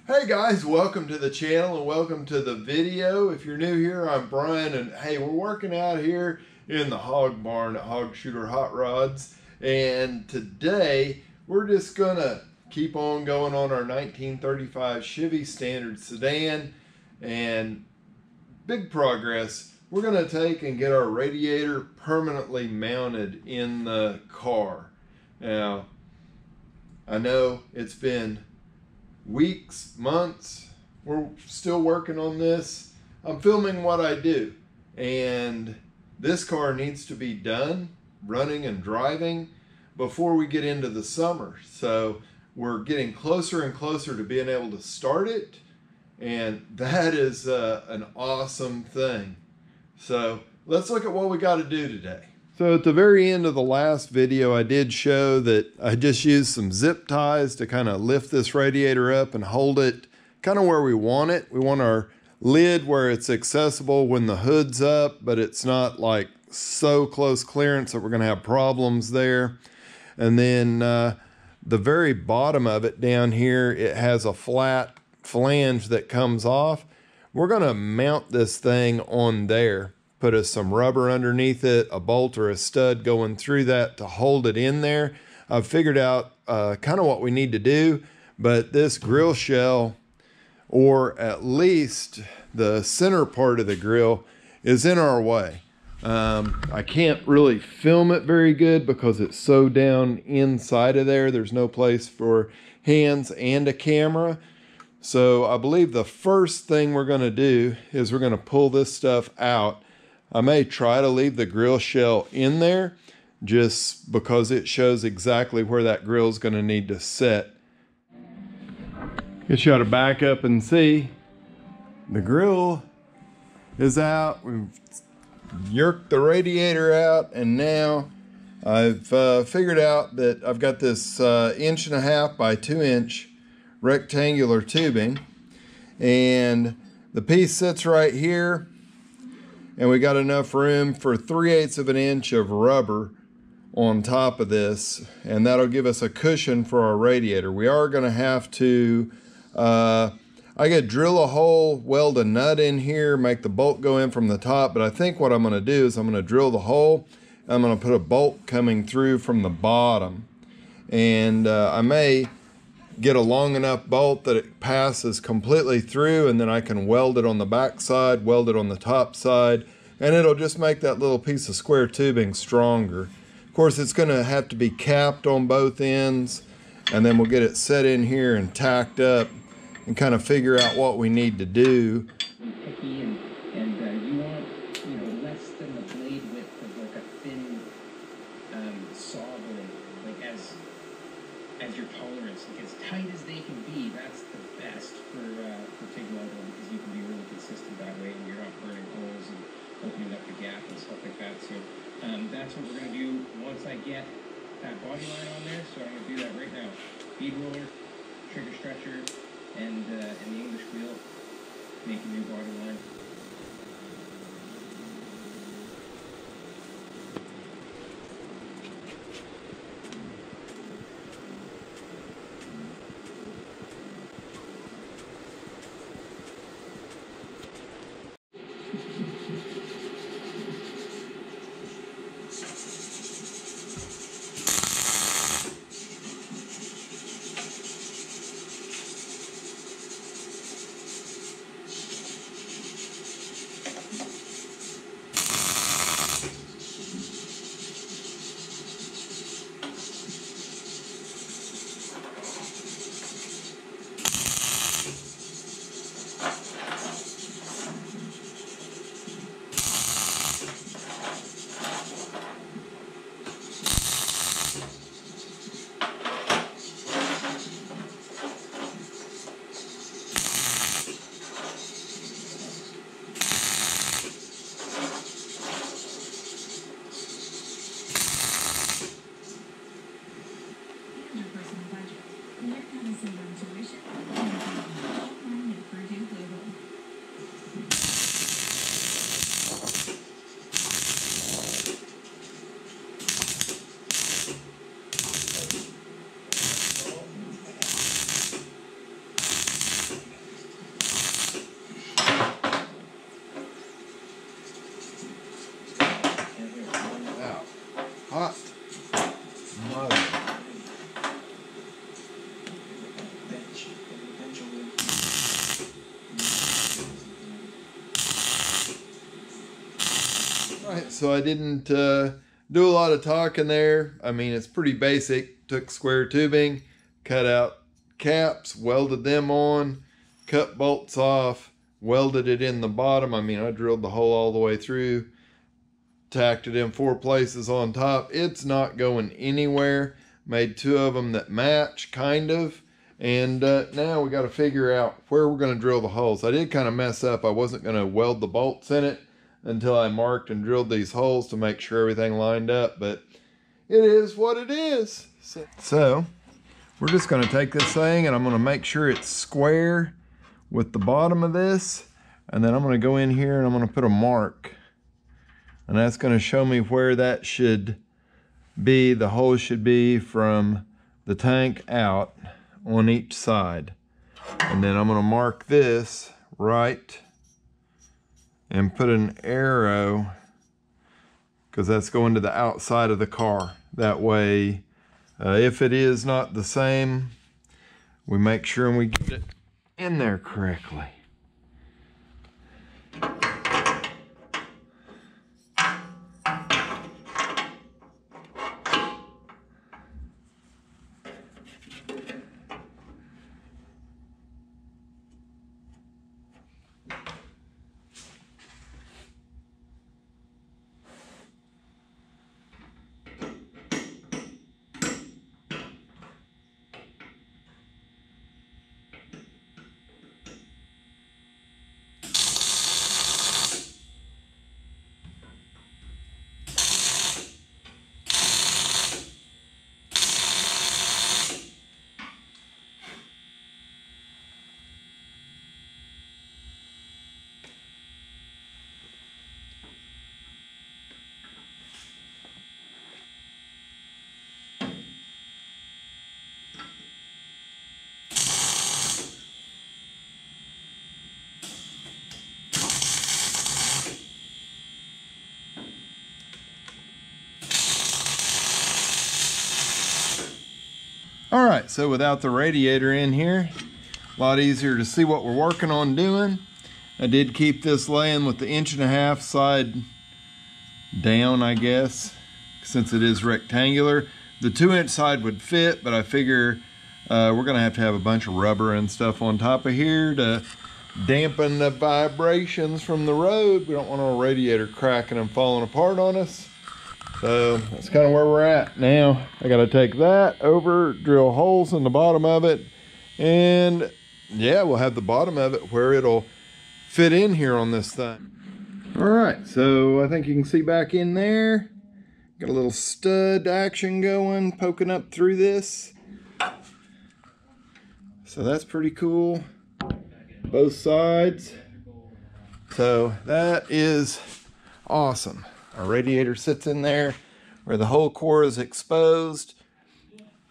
Hey guys, welcome to the channel and welcome to the video. If you're new here, I'm Brian, and hey, we're working out here in the hog barn at HogShooter HotRods, and today we're just gonna keep on going on our 1935 Chevy Standard Sedan, and big progress. We're gonna take and get our radiator permanently mounted in the car. Now, I know it's been weeks, months, we're still working on this. I'm filming what I do, and this car needs to be done running and driving before we get into the summer. So we're getting closer and closer to being able to start it, and that is an awesome thing. So let's look at what we got to do today. So at the very end of the last video, I did show that I just used some zip ties to kind of lift this radiator up and hold it kind of where we want it. We want our lid where it's accessible when the hood's up, but it's not like so close clearance that we're going to have problems there. And then the very bottom of it down here, it has a flat flange that comes off. We're going to mount this thing on there. Put some rubber underneath it, a bolt or a stud going through that to hold it in there. I've figured out kind of what we need to do, but this grill shell, or at least the center part of the grill, is in our way. I can't really film it very good because it's so down inside of there. There's no place for hands and a camera. So I believe the first thing we're going to do is we're going to pull this stuff out. I may try to leave the grill shell in there just because it shows exactly where that grill is going to need to set. Guess you ought to back up and see the grill is out. We've yerked the radiator out, and now I've figured out that I've got this 1.5 by 2 inch rectangular tubing, and the piece sits right here. And we got enough room for 3/8 of an inch of rubber on top of this, and that'll give us a cushion for our radiator. We are going to have to, I could drill a hole, weld a nut in here, make the bolt go in from the top, but I think what I'm going to do is I'm going to drill the hole, I'm going to put a bolt coming through from the bottom, and I may get a long enough bolt that it passes completely through, and then I can weld it on the back side, weld it on the top side, and it'll just make that little piece of square tubing stronger. Of course, it's going to have to be capped on both ends, and then we'll get it set in here and tacked up and kind of figure out what we need to do. Picky and you want, you know, less than the blade width of like a thin saw blade, like as your tolerance, like as tight as they can be. That's the best for TIG welding, because you can be really consistent that way, and you're not burning holes and opening up the gap and stuff like that. So that's what we're going to do once I get that body line on there. So I'm going to do that right now. Bead roller, trigger stretcher, and the English wheel, make a new body line. so I didn't do a lot of talking there. I mean, it's pretty basic. Took square tubing, cut out caps, welded them on, cut bolts off, welded it in the bottom. I mean, I drilled the hole all the way through, tacked it in 4 places on top. It's not going anywhere. Made 2 of them that match, kind of. And now we got to figure out where we're going to drill the holes. I did kind of mess up. I wasn't going to weld the bolts in it until I marked and drilled these holes to make sure everything lined up, but it is what it is. So we're just going to take this thing and I'm going to make sure it's square with the bottom of this, and then I'm going to go in here and I'm going to put a mark, and that's going to show me where that should be. The hole should be from the tank out on each side, and then I'm going to mark this right and put an arrow, because that's going to the outside of the car. That way, if it is not the same, we make sure we get it in there correctly. All right, so without the radiator in here, a lot easier to see what we're working on doing. I did keep this laying with the 1.5 inch side down, I guess, since it is rectangular. The 2-inch side would fit, but I figure we're gonna have to have a bunch of rubber and stuff on top of here to dampen the vibrations from the road. We don't want our radiator cracking and falling apart on us. So that's kind of where we're at now. I got to take that over, drill holes in the bottom of it, and yeah, we'll have the bottom of it where it'll fit in here on this thing. All right, so I think you can see back in there, got a little stud action going, poking up through this. So that's pretty cool, both sides. So that is awesome. Our radiator sits in there where the whole core is exposed.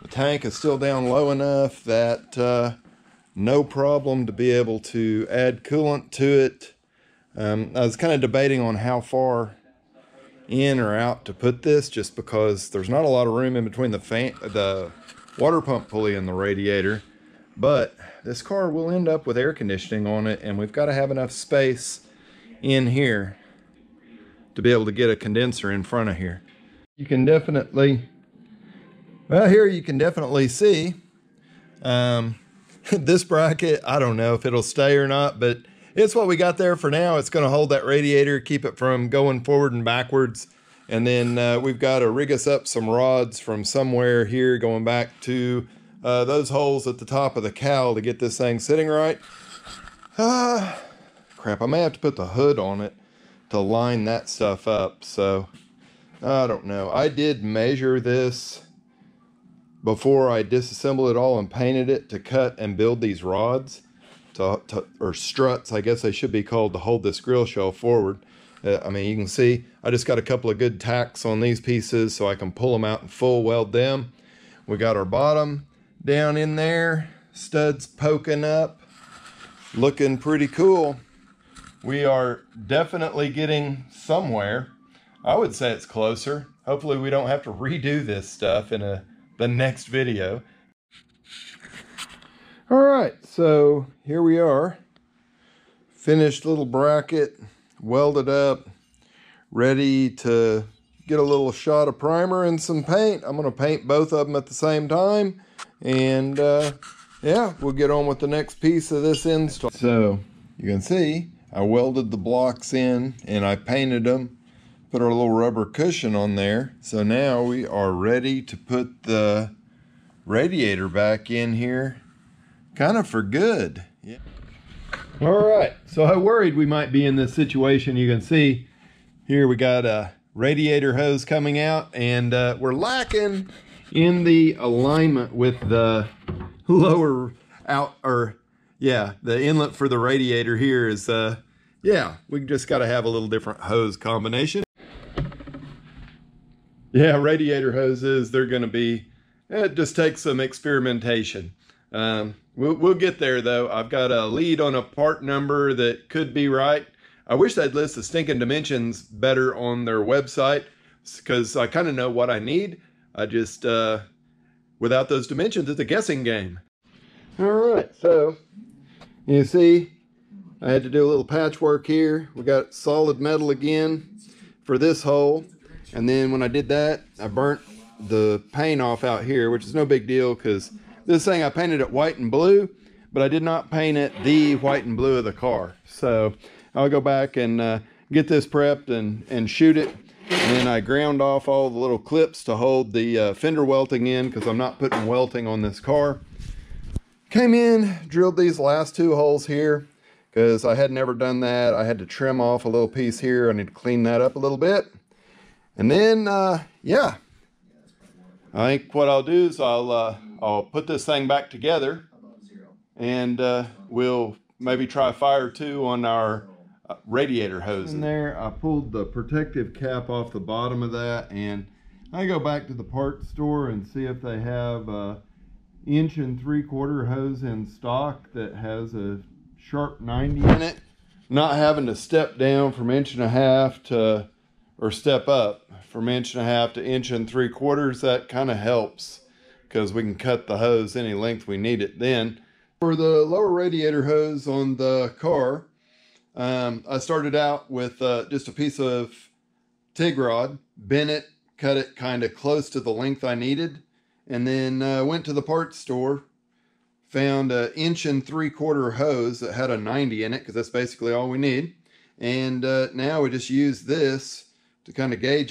The tank is still down low enough that no problem to be able to add coolant to it. I was kind of debating on how far in or out to put this, just because there's not a lot of room in between the water pump pulley and the radiator. But this car will end up with air conditioning on it, and we've got to have enough space in here to be able to get a condenser in front of here. You can definitely, well, here you can definitely see this bracket. I don't know if it'll stay or not, but it's what we got there for now. It's going to hold that radiator, keep it from going forward and backwards. And then we've got to rig us up some rods from somewhere here going back to those holes at the top of the cowl to get this thing sitting right. Crap, I may have to put the hood on it to line that stuff up. So I don't know. I did measure this before I disassembled it all and painted it to cut and build these rods or struts, I guess they should be called, to hold this grill shelf forward. I mean, you can see I just got a couple of good tacks on these pieces so I can pull them out and full weld them. We got our bottom down in there, studs poking up, looking pretty cool. We are definitely getting somewhere. I would say it's closer. Hopefully we don't have to redo this stuff in the next video. All right, so here we are. Finished little bracket, welded up, ready to get a little shot of primer and some paint. I'm going to paint both of them at the same time, and yeah, we'll get on with the next piece of this install. So you can see I welded the blocks in and I painted them, put our little rubber cushion on there. So now we are ready to put the radiator back in here, kind of for good. Yeah. All right, so I worried we might be in this situation. You can see here we got a radiator hose coming out, and we're lacking in the alignment with the lower out, or yeah, the inlet for the radiator here is yeah, we just got to have a little different hose combination. Yeah, radiator hoses, they're going to be, it just takes some experimentation. We'll get there though. I've got a lead on a part number that could be right. I wish they'd list the stinking dimensions better on their website, because I kind of know what I need. I just, without those dimensions, it's a guessing game. All right, so you see, I had to do a little patchwork here. We got solid metal again for this hole. And then when I did that, I burnt the paint off out here, which is no big deal because this thing I painted it white and blue, but I did not paint it the white and blue of the car. So I'll go back and get this prepped and shoot it. And then I ground off all the little clips to hold the fender welting in, because I'm not putting welting on this car. Came in, drilled these last two holes here because I had never done that. I had to trim off a little piece here. I need to clean that up a little bit. And then, yeah, I think what I'll do is I'll put this thing back together, and we'll maybe try a fire or two on our radiator hose. In there, I pulled the protective cap off the bottom of that, and I go back to the parts store and see if they have a 1 3/4 hose in stock that has a sharp 90 in it. Not having to step down from 1.5 inches to, or step up from 1.5 inches to 1 3/4. That kind of helps, because we can cut the hose any length we need it then. For the lower radiator hose on the car, I started out with just a piece of TIG rod, bent it, cut it kind of close to the length I needed, and then went to the parts store, found a 1 3/4 hose that had a 90 in it, because that's basically all we need. And now we just use this to kind of gauge.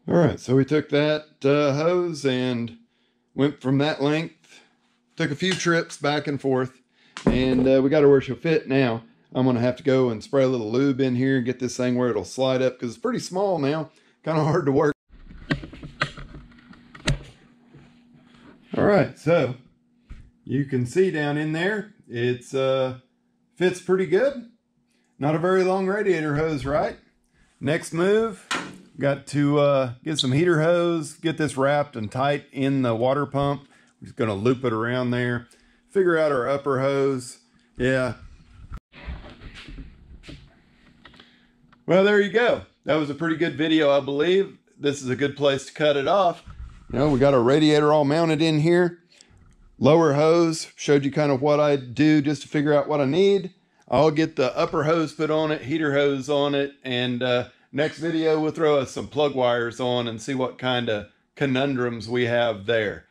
All right, so we took that hose and went from that length, took a few trips back and forth, and we got it where she'll fit now. I'm gonna have to go and spray a little lube in here and get this thing where it'll slide up, because it's pretty small now, kind of hard to work. All right, so you can see down in there, it's fits pretty good. Not a very long radiator hose, right? Next move, got to get some heater hose, get this wrapped and tight in the water pump. We're just gonna loop it around there, figure out our upper hose. Yeah. Well, there you go. That was a pretty good video, I believe. This is a good place to cut it off. You know, we got our radiator all mounted in here. Lower hose, showed you kind of what I do just to figure out what I need. I'll get the upper hose put on it, heater hose on it, and next video we'll throw some plug wires on and see what kind of conundrums we have there.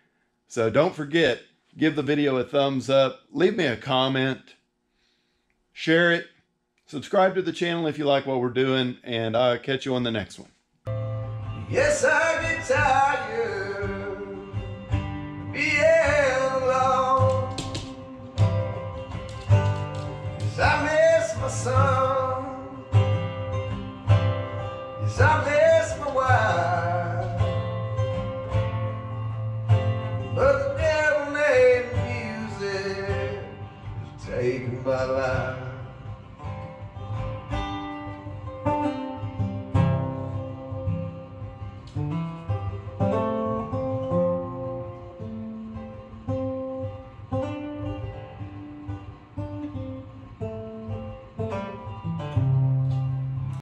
So don't forget, give the video a thumbs up, leave me a comment, share it, subscribe to the channel if you like what we're doing, and I'll catch you on the next one. Yes, I get tired being alone, 'cause I miss my son, yes, I miss my wife, but the devil made music is taking my life.